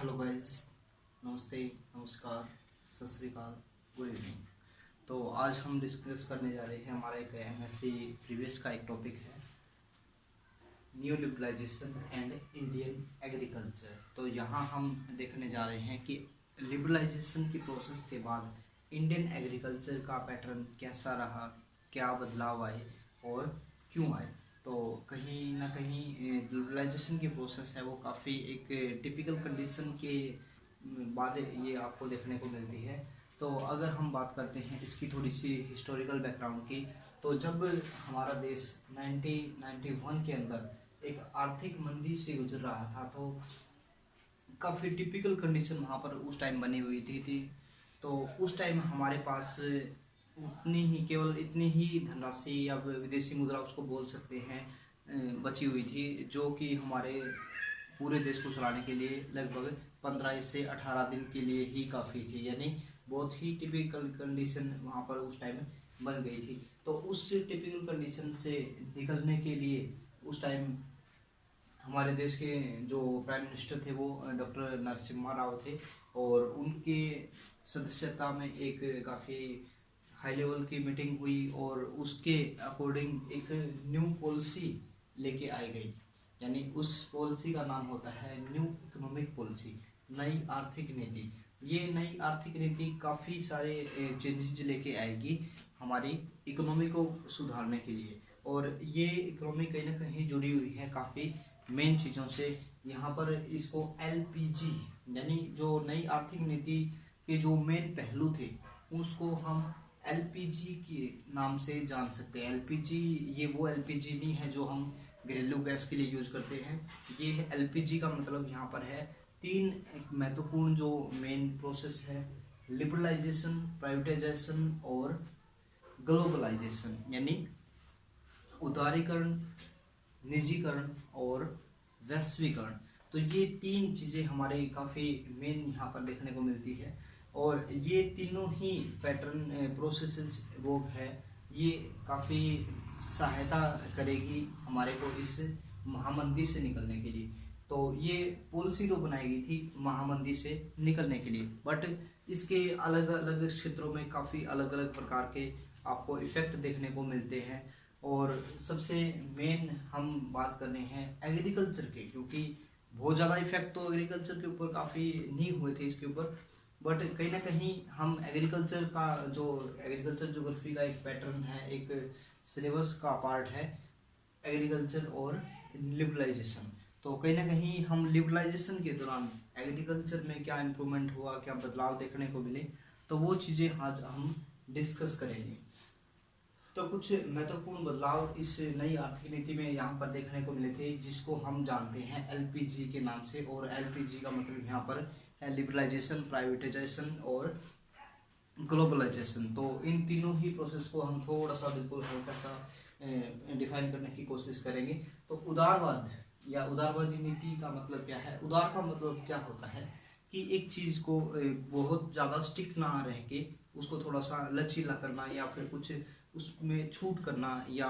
Hello guys, नमस्ते, नमस्कार, सत श्री अकाल, गुड इवनिंग। तो आज हम डिस्कस करने जा रहे हैं, हमारा एक एमएससी प्रीवियस का एक टॉपिक है new liberalisation and Indian agriculture. तो यहाँ हम देखने जा रहे हैं कि लिबरलाइजेशन की प्रोसेस के बाद इंडियन एग्रीकल्चर का पैटर्न कैसा रहा, क्या बदलाव आए और क्यों आए। तो कहीं ना कहीं लिबरलाइजेशन की प्रोसेस है वो काफ़ी एक टिपिकल कंडीशन के बाद ये आपको देखने को मिलती है। तो अगर हम बात करते हैं इसकी थोड़ी सी हिस्टोरिकल बैकग्राउंड की, तो जब हमारा देश 1991 के अंदर एक आर्थिक मंदी से गुजर रहा था, तो काफ़ी टिपिकल कंडीशन वहाँ पर उस टाइम बनी हुई थी। तो उस टाइम हमारे पास केवल इतनी ही धनराशि या विदेशी मुद्रा उसको बोल सकते हैं बची हुई थी, जो कि हमारे पूरे देश को चलाने के लिए लगभग 15 से 18 दिन के लिए ही काफ़ी थी। यानी बहुत ही टिपिकल कंडीशन वहाँ पर उस टाइम बन गई थी। तो उस टिपिकल कंडीशन से निकलने के लिए उस टाइम हमारे देश के जो प्राइम मिनिस्टर थे वो डॉक्टर नरसिम्हा राव थे, और उनके सदस्यता में एक काफ़ी हाई लेवल की मीटिंग हुई और उसके अकॉर्डिंग एक न्यू पॉलिसी लेके आई गई। यानी उस पॉलिसी का नाम होता है न्यू इकोनॉमिक पॉलिसी, नई आर्थिक नीति। ये नई आर्थिक नीति काफ़ी सारे चेंजेस लेके आएगी हमारी इकोनॉमी को सुधारने के लिए, और ये इकोनॉमी कहीं ना कहीं जुड़ी हुई है काफ़ी मेन चीज़ों से। यहाँ पर इसको एलपीजी यानी जो नई आर्थिक नीति के जो मेन पहलू थे उसको हम एलपीजी के नाम से जान सकते हैं। एलपीजी ये वो एलपीजी नहीं है जो हम घरेलू गैस के लिए यूज करते हैं। ये एलपीजी का मतलब यहाँ पर है तीन महत्वपूर्ण जो मेन प्रोसेस है, लिबरलाइजेशन, प्राइवेटाइजेशन और ग्लोबलाइजेशन। यानी उदारीकरण, निजीकरण और वैश्वीकरण। तो ये तीन चीज़ें हमारे काफ़ी मेन यहाँ पर देखने को मिलती है, और ये तीनों ही पैटर्न प्रोसेसेस वो है, ये काफ़ी सहायता करेगी हमारे को इस महामंदी से निकलने के लिए। तो ये पॉलिसी तो बनाई गई थी महामंदी से निकलने के लिए, बट इसके अलग अलग क्षेत्रों में काफ़ी अलग अलग प्रकार के आपको इफेक्ट देखने को मिलते हैं। और सबसे मेन हम बात कर रहे हैं एग्रीकल्चर के, क्योंकि बहुत ज़्यादा इफेक्ट तो एग्रीकल्चर के ऊपर काफ़ी नहीं हुए थे इसके ऊपर, बट कहीं ना कहीं हम एग्रीकल्चर का जो एग्रीकल्चर ज्योग्राफी का एक पैटर्न है, एक सिलेबस का पार्ट है एग्रीकल्चर और लिबरलाइजेशन। तो कहीं ना कहीं हम लिबरलाइजेशन के दौरान एग्रीकल्चर में क्या इम्प्रूवमेंट हुआ, क्या बदलाव देखने को मिले, तो वो चीज़ें आज हम डिस्कस करेंगे। तो कुछ महत्वपूर्ण बदलाव इस नई आर्थिक नीति में यहाँ पर देखने को मिले थे, जिसको हम जानते हैं एलपीजी के नाम से। और एलपीजी का मतलब यहाँ पर है लिबरलाइजेशन, प्राइवेटाइजेशन और ग्लोबलाइजेशन। तो इन तीनों ही प्रोसेस को हम थोड़ा सा बिल्कुल हल्का सा डिफाइन करने की कोशिश करेंगे। तो उदारवाद या उदारवादी नीति का मतलब क्या है? उदार का मतलब क्या होता है कि एक चीज को बहुत ज्यादा स्टिक ना रह के उसको थोड़ा सा लचीला करना, या फिर कुछ उसमें छूट करना, या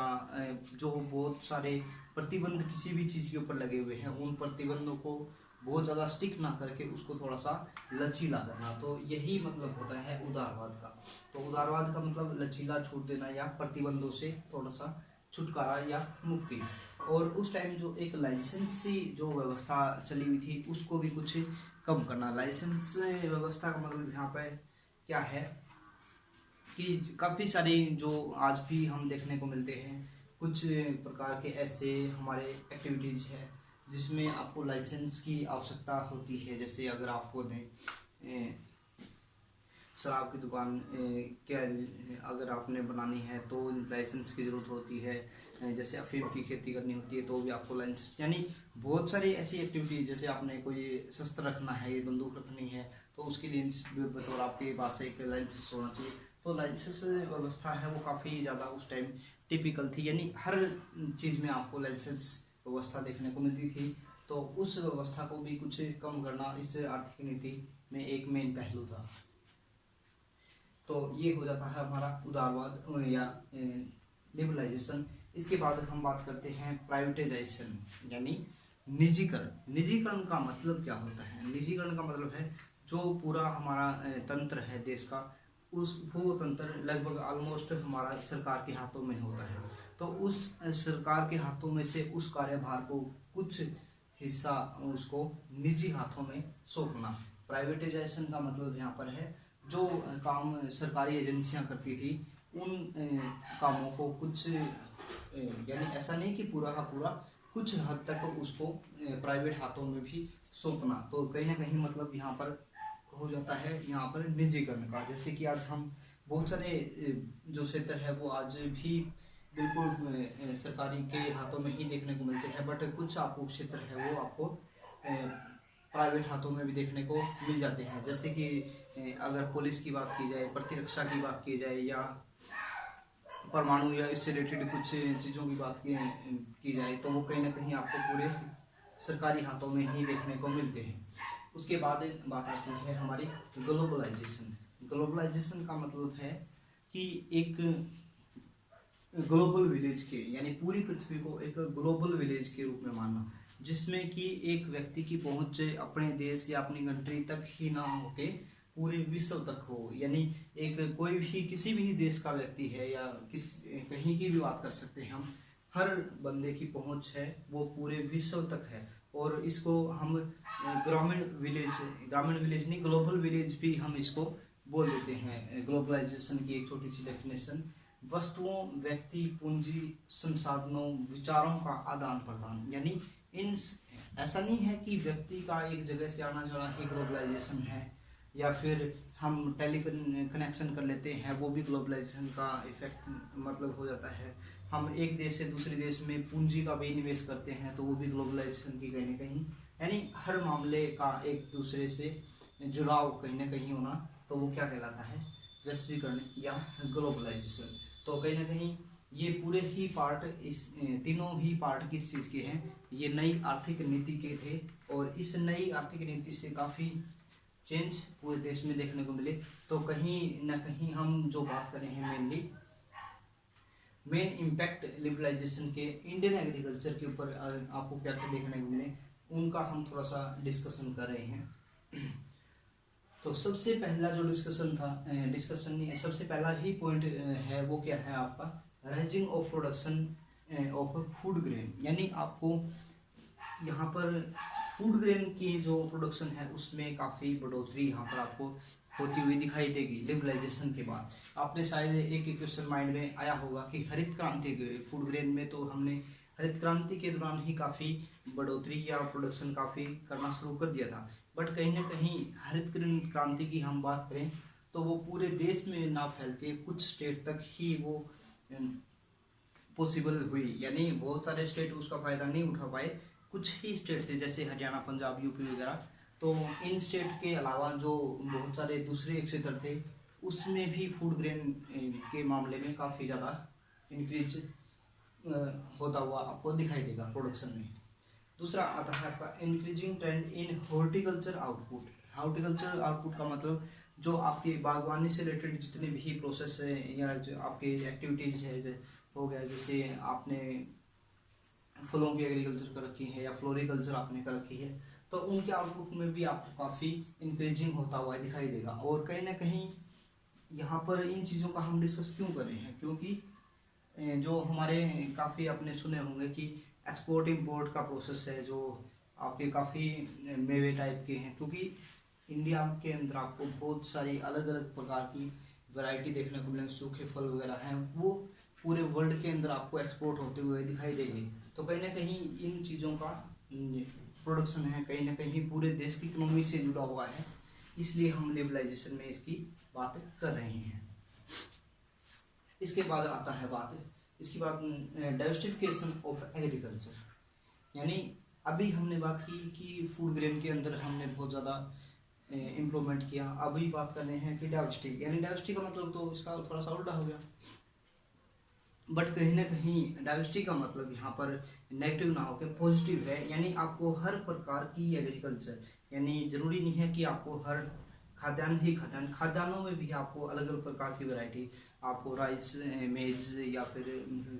जो बहुत सारे प्रतिबंध किसी भी चीज के ऊपर लगे हुए हैं उन प्रतिबंधों को बहुत ज़्यादा स्टिक ना करके उसको थोड़ा सा लचीला करना। तो यही मतलब होता है उदारवाद का। तो उदारवाद का मतलब लचीला, छूट देना या प्रतिबंधों से थोड़ा सा छुटकारा या मुक्ति। और उस टाइम जो एक लाइसेंसी जो व्यवस्था चली हुई थी उसको भी कुछ कम करना। लाइसेंस व्यवस्था का मतलब यहाँ पे क्या है कि काफ़ी सारी जो आज भी हम देखने को मिलते हैं कुछ प्रकार के ऐसे हमारे एक्टिविटीज़ है जिसमें आपको लाइसेंस की आवश्यकता होती है। जैसे अगर आपको शराब की दुकान क्या अगर आपने बनानी है तो लाइसेंस की ज़रूरत होती है। जैसे अफीम की खेती करनी होती है तो भी आपको लाइसेंस, यानी बहुत सारी ऐसी एक्टिविटी, जैसे आपने कोई शस्त्र रखना है, बंदूक रखनी है, तो उसके लिए बतौर आपके पास एक लाइसेंस होना चाहिए। तो लाइसेंस व्यवस्था है वो काफ़ी ज़्यादा उस टाइम टिपिकल थी, यानी हर चीज़ में आपको लाइसेंस व्यवस्था देखने को मिलती थी। तो उस व्यवस्था को भी कुछ कम करना इस आर्थिक नीति में एक मेन पहलू था। तो ये हो जाता है हमारा उदारवाद या लिबरलाइजेशन। इसके बाद हम बात करते हैं प्राइवेटाइजेशन, यानी निजीकरण। निजीकरण का मतलब क्या होता है? निजीकरण का मतलब है जो पूरा हमारा तंत्र है देश का, वो तंत्र लगभग ऑलमोस्ट हमारा सरकार के हाथों में होता है। तो उस सरकार के हाथों में से उस कार्यभार को कुछ हिस्सा उसको निजी हाथों में सौंपना। प्राइवेटाइजेशन का मतलब यहाँ पर है जो काम सरकारी एजेंसियां करती थी उन कामों को कुछ, यानी ऐसा नहीं कि पूरा का पूरा, कुछ हद तक उसको प्राइवेट हाथों में भी सौंपना। तो कहीं ना कहीं मतलब यहाँ पर हो जाता है यहाँ पर निजीकरण का। जैसे कि आज हम बहुत सारे जो क्षेत्र है वो आज भी बिल्कुल सरकारी के हाथों में ही देखने को मिलते हैं, बट कुछ आपको क्षेत्र है वो आपको प्राइवेट हाथों में भी देखने को मिल जाते हैं। जैसे कि अगर पुलिस की बात की जाए, प्रतिरक्षा की बात की जाए, या परमाणु या इससे रिलेटेड कुछ चीज़ों की बात की जाए, तो वो कहीं ना कहीं आपको पूरे सरकारी हाथों में ही देखने को मिलते हैं। उसके बाद बात आती है हमारी ग्लोबलाइजेशन। ग्लोबलाइजेशन का मतलब है कि एक ग्लोबल विलेज के, यानी पूरी पृथ्वी को एक ग्लोबल विलेज के रूप में मानना, जिसमें कि एक व्यक्ति की पहुंच अपने देश या अपनी कंट्री तक ही ना होके पूरे विश्व तक हो। यानी एक कोई भी किसी भी देश का व्यक्ति है या कहीं की भी बात कर सकते हैं हम, हर बंदे की पहुंच है वो पूरे विश्व तक है। और इसको हम ग्रामीण विलेज नहीं, ग्लोबल विलेज भी हम इसको बोल देते हैं। ग्लोबलाइजेशन की एक छोटी सी डेफिनेशन: वस्तुओं, व्यक्ति, पूंजी, संसाधनों, विचारों का आदान प्रदान। यानी इन ऐसा नहीं है कि व्यक्ति का एक जगह से आना जाना ही ग्लोबलाइजेशन है, या फिर हम टेली कनेक्शन कर लेते हैं वो भी ग्लोबलाइजेशन का इफेक्ट मतलब हो जाता है। हम एक देश से दूसरे देश में पूंजी का भी निवेश करते हैं तो वो भी ग्लोबलाइजेशन की कहीं ना कहीं, यानी हर मामले का एक दूसरे से जुड़ाव कहीं ना कहीं होना, तो वो क्या कहलाता है? वैश्वीकरण या ग्लोबलाइजेशन। तो कहीं ना कहीं ये पूरे ही पार्ट, इस तीनों ही पार्ट किस चीज़ के हैं? ये नई आर्थिक नीति के थे, और इस नई आर्थिक नीति से काफ़ी चेंज पूरे देश में देखने को मिले। तो कहीं ना कहीं हम जो बात कर रहे हैं मेन इम्पैक्ट लिबरलाइजेशन के इंडियन एग्रीकल्चर के ऊपर आपको क्या क्या देखने को मिले, उनका हम थोड़ा सा डिस्कशन कर रहे हैं। तो सबसे पहला जो सबसे पहला ही पॉइंट है वो क्या है आपका? Rising of production of food grain. यानी आपको यहाँ पर फूड ग्रेन की जो प्रोडक्शन है उसमें काफ़ी बढ़ोतरी यहाँ पर आपको होती हुई दिखाई देगी लिबरलाइजेशन के बाद। आपने शायद एक क्वेश्चन माइंड में आया होगा कि हरित क्रांति फूड ग्रेन में, तो हमने हरित क्रांति के दौरान ही काफ़ी बढ़ोतरी या प्रोडक्शन काफ़ी करना शुरू कर दिया था, बट कहीं ना कहीं हरित क्रांति की हम बात करें तो वो पूरे देश में ना फैल के कुछ स्टेट तक ही वो पॉसिबल हुई। यानी बहुत सारे स्टेट उसका फायदा नहीं उठा पाए, कुछ ही स्टेट से, जैसे हरियाणा, पंजाब, यूपी वगैरह। तो इन स्टेट के अलावा जो बहुत सारे दूसरे क्षेत्र थे उसमें भी फूड ग्रेन के मामले में काफ़ी ज़्यादा इंक्रीज होता हुआ आपको दिखाई देगा प्रोडक्शन में। दूसरा आता है आपका इंक्रीजिंग ट्रेंड इन हॉर्टिकल्चर आउटपुट। हॉर्टिकल्चर आउटपुट का मतलब जो आपकी बागवानी से रिलेटेड जितने भी प्रोसेस है या जो आपकी एक्टिविटीज है हो गया, जैसे आपने फलों की एग्रीकल्चर कर रखी है या फ्लोरिकल्चर आपने कर रखी है, तो उनके आउटपुट में भी आपको काफ़ी इंक्रीजिंग होता हुआ दिखाई देगा। और कहीं ना कहीं यहाँ पर इन चीज़ों का हम डिस्कस क्यों कर रहे हैं? क्योंकि जो हमारे काफ़ी आपने सुने होंगे कि एक्सपोर्ट इंपोर्ट का प्रोसेस है जो आपके काफ़ी मेवे टाइप के हैं, क्योंकि इंडिया के अंदर आपको बहुत सारी अलग अलग प्रकार की वैरायटी देखने को मिलेंगे, सूखे फल वगैरह हैं, वो पूरे वर्ल्ड के अंदर आपको एक्सपोर्ट होते हुए दिखाई देंगे। तो कहीं ना कहीं इन चीज़ों का प्रोडक्शन है कहीं ना कहीं पूरे देश की इकोनॉमी से जुड़ा हुआ है, इसलिए हम लिबरलाइजेशन में इसकी बात कर रहे हैं। इसके बाद आता है इसकी बात डाइवर्सिफिकेशन ऑफ एग्रीकल्चर। यानी अभी हमने बात की कि फूड ग्रेन के अंदर हमने बहुत ज़्यादा इम्प्रूवमेंट किया, अभी बात कर रहे हैं कि डाइवर्सिटी। यानी डाइवर्सिटी का मतलब तो इसका थोड़ा सा उल्टा हो गया, बट कहीं ना कहीं डाइवर्सिटी का मतलब यहाँ पर नेगेटिव ना होकर पॉजिटिव है। यानी आपको हर प्रकार की एग्रीकल्चर, यानी जरूरी नहीं है कि आपको हर खाद्यान्न ही खाद्यान्नों में भी आपको अलग अलग प्रकार की वैरायटी, आपको राइस, मेज या फिर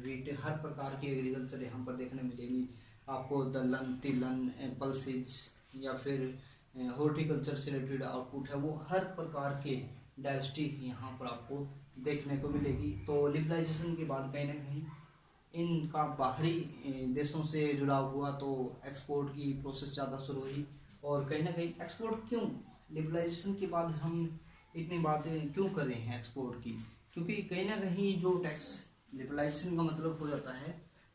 वीट, हर प्रकार की एग्रीकल्चर यहाँ पर देखने मिलेगी। आपको दलहन, तिलहन, पल्सेज या फिर हॉर्टिकल्चर से रिलेटेड आउटपुट है, वो हर प्रकार के डाइवर्सिटी यहाँ पर आपको देखने को मिलेगी। तो लिबरलाइजेशन के बाद कहीं ना कहीं इनका बाहरी देशों से जुड़ा हुआ तो एक्सपोर्ट की प्रोसेस ज़्यादा शुरू हुई। और कहीं ना कहीं एक्सपोर्ट क्यों, लिबरलाइजेशन के बाद हम इतनी बातें क्यों कर रहे हैं एक्सपोर्ट की, क्योंकि कहीं ना कहीं जो टैक्स, लिबरलाइजेशन का मतलब हो जाता है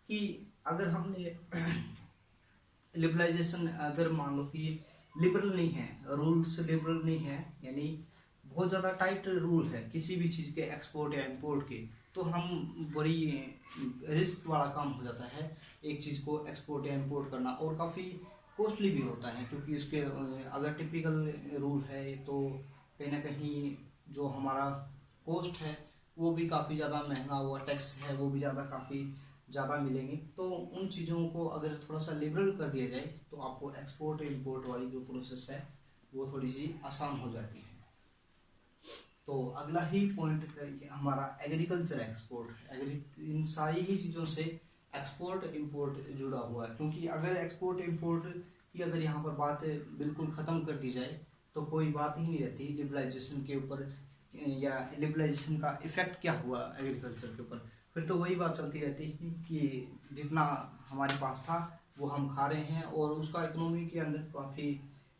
कि अगर हमने लिबरलाइजेशन, अगर मान लो कि लिबरल नहीं है, रूल्स लिबरल नहीं है, यानी बहुत ज़्यादा टाइट रूल है किसी भी चीज़ के एक्सपोर्ट या इंपोर्ट के, तो हम बड़ी रिस्क वाला काम हो जाता है एक चीज़ को एक्सपोर्ट या इंपोर्ट करना, और काफ़ी कॉस्टली भी होता है, क्योंकि उसके अगर टिपिकल रूल है तो कहीं ना कहीं जो हमारा कॉस्ट है वो भी काफ़ी ज़्यादा महंगा हुआ, टैक्स है वो भी काफ़ी ज़्यादा मिलेंगे। तो उन चीज़ों को अगर थोड़ा सा लिबरल कर दिया जाए तो आपको एक्सपोर्ट इंपोर्ट वाली जो प्रोसेस है वो थोड़ी सी आसान हो जाती है। तो अगला ही पॉइंट हमारा एग्रीकल्चर एक्सपोर्ट, इन सारी ही चीज़ों से एक्सपोर्ट इंपोर्ट जुड़ा हुआ है, क्योंकि अगर एक्सपोर्ट इंपोर्ट की अगर यहाँ पर बात बिल्कुल ख़त्म कर दी जाए तो कोई बात ही नहीं रहती लिबरलाइजेशन के ऊपर, या लिबरलाइजेशन का इफेक्ट क्या हुआ एग्रीकल्चर के ऊपर। फिर तो वही बात चलती रहती है कि जितना हमारे पास था वो हम खा रहे हैं और उसका इकोनॉमी के अंदर काफ़ी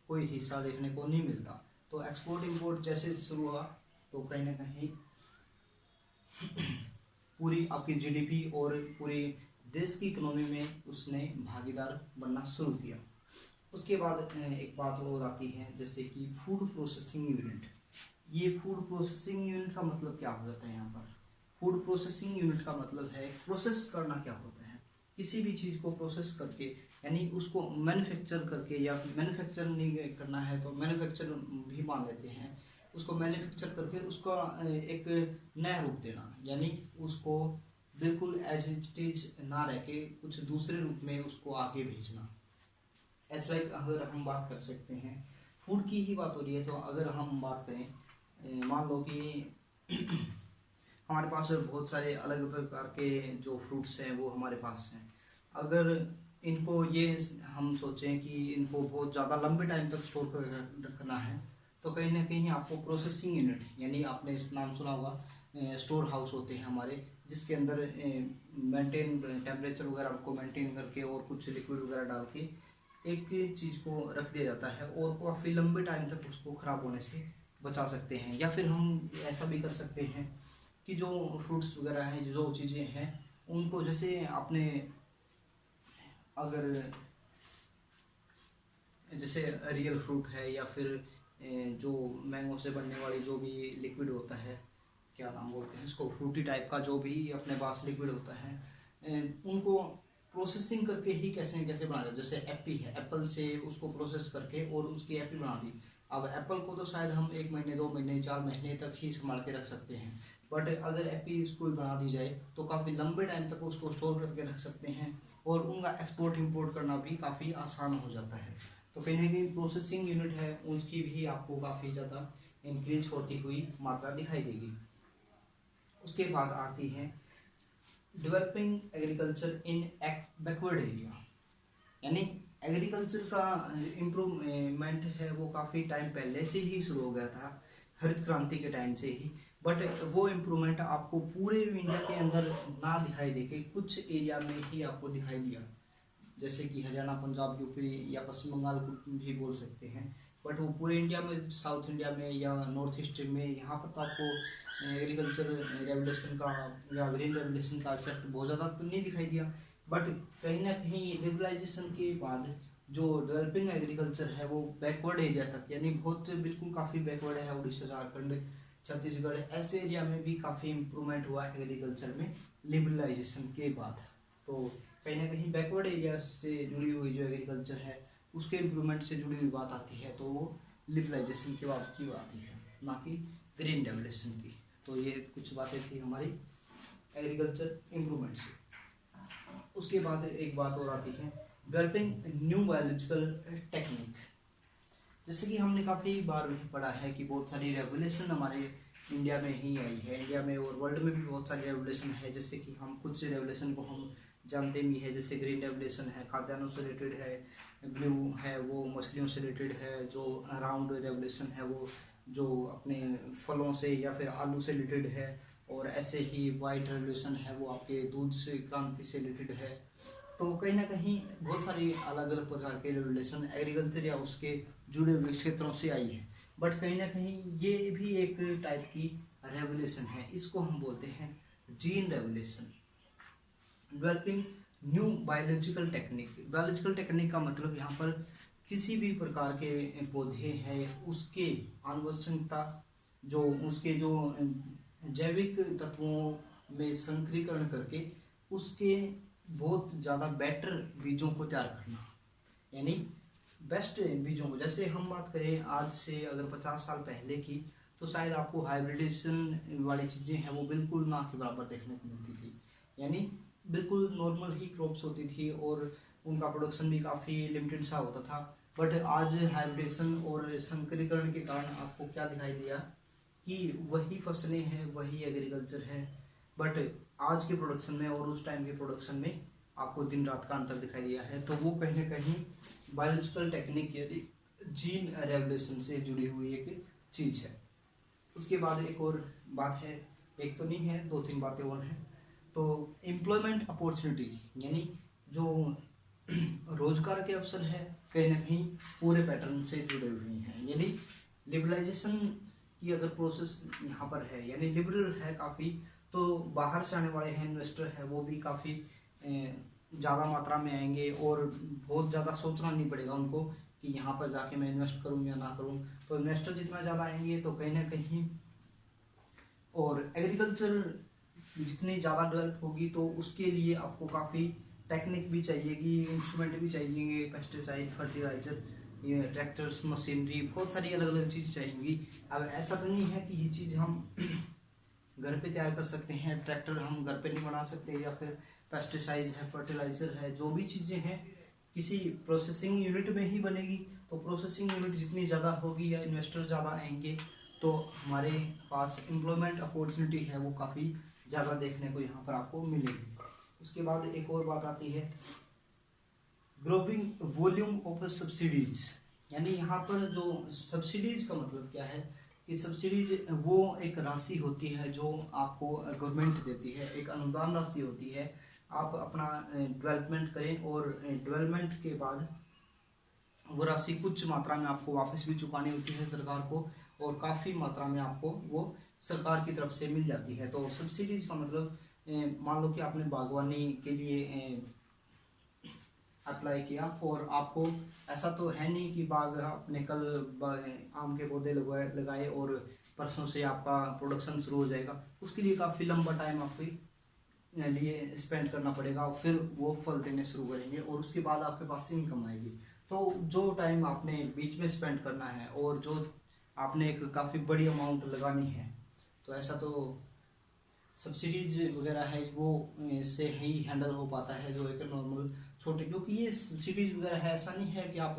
कोई हिस्सा देखने को नहीं मिलता। तो एक्सपोर्ट इंपोर्ट जैसे शुरू हुआ तो कहीं ना कहीं पूरी आपकी जीडीपी और पूरे देश की इकोनॉमी में उसने भागीदार बनना शुरू किया। उसके बाद एक बात और आती है जैसे कि फूड प्रोसेसिंग यूनिट। ये फूड प्रोसेसिंग यूनिट का मतलब क्या हो जाता है यहाँ पर? फूड प्रोसेसिंग यूनिट का मतलब है प्रोसेस करना क्या होता है, किसी भी चीज़ को प्रोसेस करके, यानी उसको मैन्युफैक्चर करके, या मैन्युफैक्चर नहीं करना है तो मैन्युफैक्चर भी मान लेते हैं, उसको मैन्युफैक्चर करके उसका एक नया रूप देना, यानी उसको बिल्कुल एज इट इज ना रह के कुछ दूसरे रूप में उसको आगे भेजना। एज लाइक अगर हम बात कर सकते हैं, फूड की ही बात हो रही है, तो अगर हम बात करें, मान लो कि हमारे पास बहुत सारे अलग प्रकार के जो फ्रूट्स हैं वो हमारे पास हैं, अगर इनको ये हम सोचें कि इनको बहुत ज़्यादा लंबे टाइम तक स्टोर कर रखना है, तो कहीं ना कहीं आपको प्रोसेसिंग यूनिट, यानी आपने इस नाम सुना होगा, स्टोर हाउस होते हैं हमारे, जिसके अंदर मेंटेन टेम्परेचर वगैरह को मेंटेन करके और कुछ लिक्विड वगैरह डाल के एक चीज़ को रख दिया जाता है और काफ़ी लंबे टाइम तक उसको ख़राब होने से बचा सकते हैं। या फिर हम ऐसा भी कर सकते हैं कि जो फ्रूट्स वगैरह हैं, जो चीज़ें हैं, उनको जैसे आपने अगर जैसे रियल फ्रूट है या फिर जो मैंगो से बनने वाली जो भी लिक्विड होता है, क्या नाम बोलते हैं इसको, फ्रूटी टाइप का जो भी अपने पास लिक्विड होता है, उनको प्रोसेसिंग करके ही कैसे कैसे बना दिया। जैसे एप्पी है, एप्पल से उसको प्रोसेस करके और उसकी एप्पी बना दी। अब एप्पल को तो शायद हम 1 महीने 2 महीने 4 महीने तक ही संभाल के रख सकते हैं, बट अगर एप्पी उसको बना दी जाए तो काफ़ी लंबे टाइम तक उसको स्टोर करके रख सकते हैं और उनका एक्सपोर्ट इंपोर्ट करना भी काफ़ी आसान हो जाता है। तो कहीं ना कहीं प्रोसेसिंग यूनिट है उसकी भी आपको काफ़ी ज़्यादा इंक्रीज होती हुई मात्रा दिखाई देगी। उसके बाद आती है developing agriculture in backward area, यानी एग्रीकल्चर का इम्प्रूवमेंट है वो काफ़ी टाइम पहले से ही शुरू हो गया था, हरित क्रांति के टाइम से ही, बट वो इम्प्रूवमेंट आपको पूरे इंडिया के अंदर ना दिखाई दे के कुछ एरिया में ही आपको दिखाई दिया, जैसे कि हरियाणा, पंजाब, यूपी या पश्चिम बंगाल को भी बोल सकते हैं, बट वो पूरे इंडिया में, साउथ इंडिया में या नॉर्थ ईस्ट में, यहाँ पर तो आपको एग्रीकल्चर रेवोल्यूशन का या ग्रीन रेवोल्यूशन का इफेक्ट बहुत ज़्यादा तो नहीं दिखाई दिया। बट कहीं ना कहीं लिबरलाइजेशन के बाद जो डेवलपिंग एग्रीकल्चर है वो बैकवर्ड एरिया तक, यानी बहुत बिल्कुल काफ़ी बैकवर्ड है, उड़ीसा, झारखंड, छत्तीसगढ़, ऐसे एरिया में भी काफ़ी इम्प्रूवमेंट हुआ एग्रीकल्चर में लिबरलाइजेशन के बाद। तो कहीं ना कहीं बैकवर्ड एरिया से जुड़ी हुई जो एग्रीकल्चर है उसके इम्प्रूवमेंट से जुड़ी हुई बात आती है, तो वो लिबरलाइजेशन के बाद की आती है, ना कि ग्रीन रेवोल्यूशन की। तो ये कुछ बातें थी हमारी एग्रीकल्चर इम्प्रूवमेंट से। उसके बाद एक बात और आती है डेवलपिंग न्यू बायोलॉजिकल टेक्निक। जैसे कि हमने काफ़ी बार भी पढ़ा है कि बहुत सारी रेवोल्यूशन हमारे इंडिया में ही आई है, इंडिया में और वर्ल्ड में भी बहुत सारी रेवोल्यूशन है, जैसे कि हम कुछ रेवोल्यूशन को हम जानते भी है, जैसे ग्रीन रेवोल्यूशन है खाद्यान्नों से रिलेटेड है, ब्लू है वो मछलियों से रिलेटेड है, जो राउंड रेवोल्यूशन है वो जो अपने फलों से या फिर आलू से रिलेटेड है, और ऐसे ही वाइट रेवोल्यूशन है वो आपके दूध से क्रांति से रिलेटेड है। तो कहीं ना कहीं बहुत सारी अलग अलग प्रकार के रेवोल्यूशन एग्रीकल्चर या उसके जुड़े हुए क्षेत्रों से आई है, बट कहीं ना कहीं ये भी एक टाइप की रेवोल्यूशन है। इसको हम बोलते हैं gene revolution. Developing new biological technique. Biological technique का मतलब यहाँ पर किसी भी प्रकार के पौधे हैं उसके आनुवंशिकता जो उसके जो जैविक तत्वों में संकरीकरण करके उसके बहुत ज़्यादा बेटर बीजों को तैयार करना, यानी बेस्ट बीजों को। जैसे हम बात करें आज से अगर 50 साल पहले की, तो शायद आपको हाइब्रिडेशन वाली चीज़ें हैं वो बिल्कुल ना के बराबर देखने को मिलती थी, यानी बिल्कुल नॉर्मल ही क्रॉप्स होती थी और उनका प्रोडक्शन भी काफ़ी लिमिटेड सा होता था। बट आज हाइब्रिडेशन और संकरीकरण के कारण आपको क्या दिखाई दिया कि वही फसलें हैं, वही एग्रीकल्चर है, बट आज के प्रोडक्शन में और उस टाइम के प्रोडक्शन में आपको दिन रात का अंतर दिखाई दिया है। तो वो कहीं ना कहीं बायोलॉजिकल टेक्निक यानी जीन रेवोल्यूशन से जुड़ी हुई एक चीज़ है। उसके बाद एक और बात है, एक तो नहीं है, दो तीन बातें और हैं। तो एम्प्लॉयमेंट अपॉर्चुनिटी यानी जो रोजगार के अवसर है कहीं ना कहीं पूरे पैटर्न से जुड़े हुए हैं, यानी लिबरलाइजेशन की अगर प्रोसेस यहाँ पर है, यानी लिबरल है काफ़ी, तो बाहर से आने वाले हैं इन्वेस्टर है वो भी काफ़ी ज़्यादा मात्रा में आएंगे और बहुत ज़्यादा सोचना नहीं पड़ेगा उनको कि यहाँ पर जाके मैं इन्वेस्ट करूँ या ना करूँ। तो इन्वेस्टर जितना ज़्यादा आएंगे तो कहीं ना कहीं, और एग्रीकल्चर जितनी ज़्यादा डेवलप होगी तो उसके लिए आपको काफ़ी टेक्निक भी चाहिएगी, इंस्ट्रूमेंट भी चाहिएंगे, पेस्टिसाइड, फर्टिलाइजर, ये ट्रैक्टर्स, मशीनरी, बहुत सारी अलग अलग चीज़ चाहिएंगी। अब ऐसा तो नहीं है कि ये चीज़ हम घर पे तैयार कर सकते हैं, ट्रैक्टर हम घर पे नहीं बना सकते, या फिर पेस्टिसाइड है, फर्टिलाइजर है, जो भी चीज़ें हैं किसी प्रोसेसिंग यूनिट में ही बनेगी। तो प्रोसेसिंग यूनिट जितनी ज़्यादा होगी या इन्वेस्टर ज़्यादा आएंगे तो हमारे पास एम्प्लॉयमेंट अपॉर्चुनिटी है वो काफ़ी ज़्यादा देखने को यहाँ पर आपको मिलेगी। उसके बाद एक और बात आती है ग्रोइंग वॉल्यूम ऑफ सब्सिडीज, यानी यहाँ पर जो सब्सिडीज का मतलब क्या है कि सब्सिडीज वो एक राशि होती है जो आपको गवर्नमेंट देती है, एक अनुदान राशि होती है। आप अपना डेवलपमेंट करें और डेवलपमेंट के बाद वो राशि कुछ मात्रा में आपको वापस भी चुकानी होती है सरकार को, और काफ़ी मात्रा में आपको वो सरकार की तरफ से मिल जाती है। तो सब्सिडीज का मतलब मान लो कि आपने बागवानी के लिए अप्लाई किया और आपको ऐसा तो है नहीं कि बाग आपने कल आम के पौधे लगाए और परसों से आपका प्रोडक्शन शुरू हो जाएगा। उसके लिए काफ़ी लंबा टाइम आपके लिए स्पेंड करना पड़ेगा और फिर वो फल देने शुरू करेंगे और उसके बाद आपके पास इनकम आएगी। तो जो टाइम आपने बीच में स्पेंड करना है और जो आपने एक काफ़ी बड़ी अमाउंट लगानी है, तो ऐसा तो सब्सिडीज वगैरह है वो इससे ही हैंडल हो पाता है जो एक नॉर्मल छोटे, क्योंकि ये सब्सिडीज वगैरह है, ऐसा नहीं है कि आप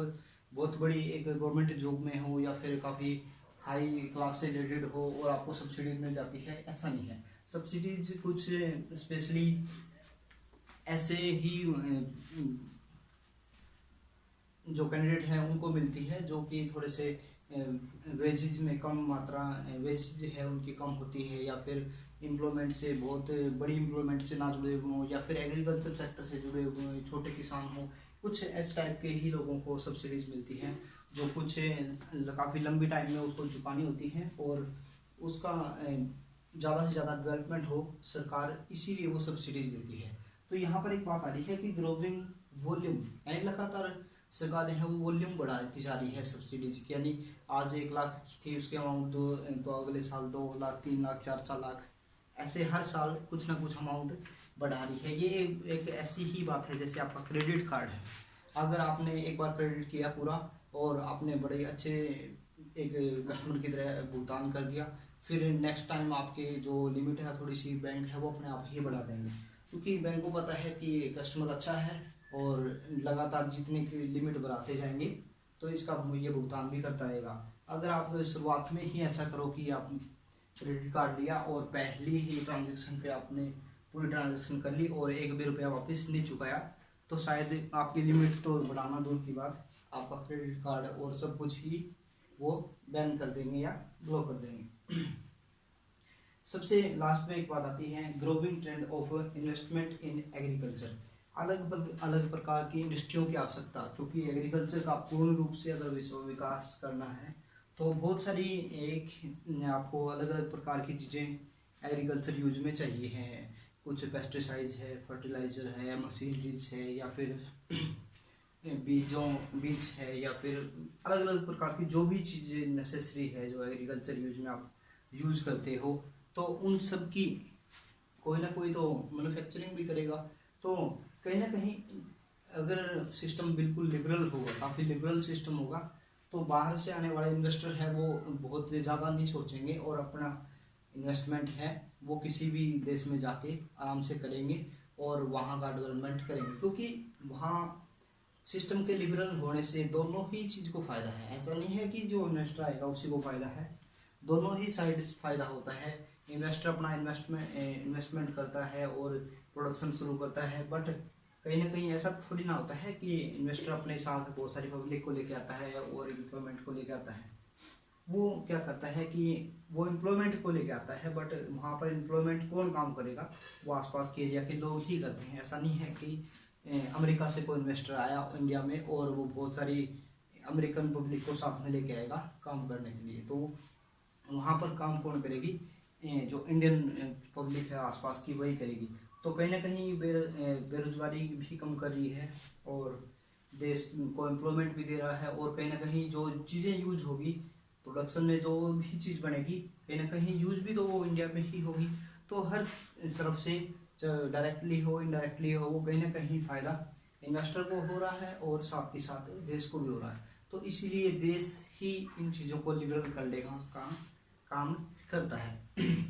बहुत बड़ी एक गवर्नमेंट जॉब में हो या फिर काफ़ी हाई क्लास से रिलेटेड हो और आपको सब्सिडी मिल जाती है, ऐसा नहीं है। सब्सिडीज कुछ स्पेशली ऐसे ही जो कैंडिडेट हैं उनको मिलती है जो कि थोड़े से वेजेज में कम मात्रा वेजेज है उनकी कम होती है, या फिर एम्प्लॉयमेंट से बहुत बड़ी एम्प्लॉयमेंट से ना जुड़े हुए हों, या फिर एग्रीकल्चर सेक्टर से जुड़े हुए हों, छोटे किसान हों, कुछ इस टाइप के ही लोगों को सब्सिडीज मिलती हैं जो कुछ काफ़ी लंबी टाइम में उसको चुकानी होती हैं और उसका ज़्यादा से ज़्यादा डेवलपमेंट हो सरकार इसीलिए वो सब्सिडीज देती है। तो यहाँ पर एक बात आ रही है कि ग्रोविंग वॉल्यूम, यानी लगातार सरकार है वो वॉल्यूम बढ़ाती जा रही है सब्सिडीज की, यानी आज 1 लाख थी उसके अमाउंट तो अगले साल 2 लाख, 3 लाख, 4 लाख, ऐसे हर साल कुछ ना कुछ अमाउंट बढ़ा रही है। ये एक ऐसी ही बात है जैसे आपका क्रेडिट कार्ड है, अगर आपने एक बार क्रेडिट किया पूरा और आपने बड़े अच्छे एक कस्टमर की तरह भुगतान कर दिया, फिर नेक्स्ट टाइम आपके जो लिमिट है थोड़ी सी बैंक है वो अपने आप ही बढ़ा देंगे, क्योंकि बैंक को पता है कि कस्टमर अच्छा है और लगातार जितने की लिमिट बढ़ाते जाएंगे तो इसका ये भुगतान भी करता रहेगा। अगर आप शुरुआत में ही ऐसा करो कि आप क्रेडिट कार्ड लिया और पहली ही ट्रांजेक्शन पे आपने पूरी ट्रांजेक्शन कर ली और एक भी रुपया वापस नहीं चुकाया, तो शायद आपकी लिमिट तो बढ़ाना दूर की बात, आपका क्रेडिट कार्ड और सब कुछ ही वो बैन कर देंगे या ब्लॉक कर देंगे। सबसे लास्ट में एक बात आती है, growing trend of investment in agriculture. अलग प्रकार की इंडस्ट्रियों की आवश्यकता, क्योंकि एग्रीकल्चर का पूर्ण रूप से अगर विकास करना है तो बहुत सारी एक आपको अलग अलग प्रकार की चीज़ें एग्रीकल्चर यूज में चाहिए हैं। कुछ पेस्टिसाइड्स है, फर्टिलाइजर है, मशीनरीज है, या फिर बीज है, या फिर अलग अलग प्रकार की जो भी चीज़ें नेसेसरी है जो एग्रीकल्चर यूज में आप यूज करते हो, तो उन सब की कोई ना कोई तो मैन्युफैक्चरिंग भी करेगा। तो कहीं ना कहीं अगर सिस्टम बिल्कुल लिबरल होगा, काफ़ी लिबरल सिस्टम होगा, तो बाहर से आने वाले इन्वेस्टर है वो बहुत ज़्यादा नहीं सोचेंगे और अपना इन्वेस्टमेंट है वो किसी भी देश में जाके आराम से करेंगे और वहाँ का डेवलपमेंट करेंगे, क्योंकि वहाँ सिस्टम के लिबरल होने से दोनों ही चीज़ को फ़ायदा है। ऐसा नहीं है कि जो इन्वेस्टर आएगा उसी को फ़ायदा है, दोनों ही साइड फ़ायदा होता है। इन्वेस्टर अपना इन्वेस्टमेंट करता है और प्रोडक्शन शुरू करता है, बट कहीं ना कहीं ऐसा थोड़ी ना होता है कि इन्वेस्टर अपने साथ बहुत सारी पब्लिक को लेके आता है और एम्प्लॉयमेंट को लेके आता है। वो क्या करता है कि वो एम्प्लॉयमेंट को लेके आता है, बट वहाँ पर एम्प्लॉयमेंट कौन काम करेगा, वो आसपास के एरिया के लोग ही करते हैं। ऐसा नहीं है कि अमेरिका से कोई इन्वेस्टर आया इंडिया में और वो बहुत सारी अमेरिकन पब्लिक को साथ में लेके आएगा काम करने के लिए, तो वहाँ पर काम कौन करेगी, जो इंडियन पब्लिक है आसपास की वही करेगी। तो कहीं ना कहीं बेरोजगारी भी कम कर रही है और देश को एम्प्लॉयमेंट भी दे रहा है, और कहीं ना कहीं जो चीज़ें यूज होगी प्रोडक्शन में, जो भी चीज़ बनेगी कहीं ना कहीं यूज भी तो वो इंडिया में ही होगी। तो हर तरफ से डायरेक्टली हो इनडायरेक्टली हो वो कहीं ना कहीं फ़ायदा इन्वेस्टर को हो रहा है और साथ ही साथ देश को भी हो रहा है। तो इसीलिए देश ही इन चीज़ों को लिबरल करने का काम करता है।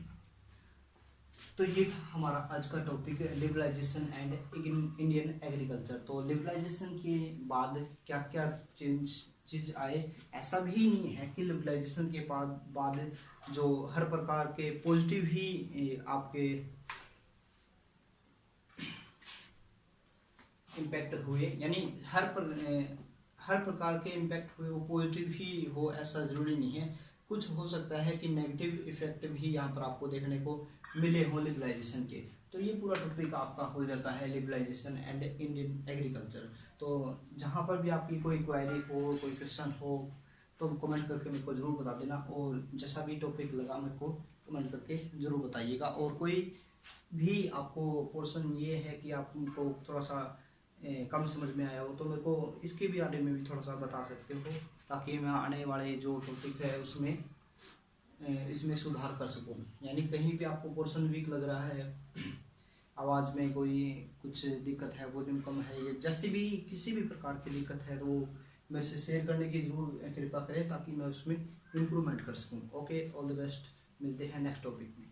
तो ये था हमारा आज का topic, liberalisation and Indian agriculture. तो लिबरलाइजेशन के बाद क्या क्या चीज आए, ऐसा भी नहीं है कि लिबरलाइजेशन के बाद जो हर प्रकार के पॉजिटिव ही आपके इम्पैक्ट हुए, यानी हर प्रकार के इम्पैक्ट हुए वो पॉजिटिव ही हो ऐसा ज़रूरी नहीं है। कुछ हो सकता है कि नेगेटिव इफेक्ट भी यहाँ पर आपको देखने को मिले हो लिबरलाइजेशन के। तो ये पूरा टॉपिक आपका हो जाता है लिबरलाइजेशन एंड इंडियन एग्रीकल्चर। तो जहाँ पर भी आपकी कोई क्वेरी हो, कोई क्वेश्चन हो, तो कमेंट करके मेरे को ज़रूर बता देना, और जैसा भी टॉपिक लगा मेरे को कमेंट करके ज़रूर बताइएगा। और कोई भी आपको पोर्शन ये है कि आपको थोड़ा सा कम समझ में आया हो, तो मेरे को इसके भी बारे में भी थोड़ा सा बता सकते हो, ताकि मैं आने वाले जो टॉपिक है उसमें इसमें सुधार कर सकूं। यानी कहीं भी आपको पोर्शन वीक लग रहा है, आवाज़ में कोई कुछ दिक्कत है, वॉल्यूम कम है, या जैसी भी किसी भी प्रकार की दिक्कत है, तो मेरे से शेयर करने की जरूर कृपा करें ताकि मैं उसमें इम्प्रूवमेंट कर सकूं। ओके, ऑल द बेस्ट, मिलते हैं नेक्स्ट टॉपिक में।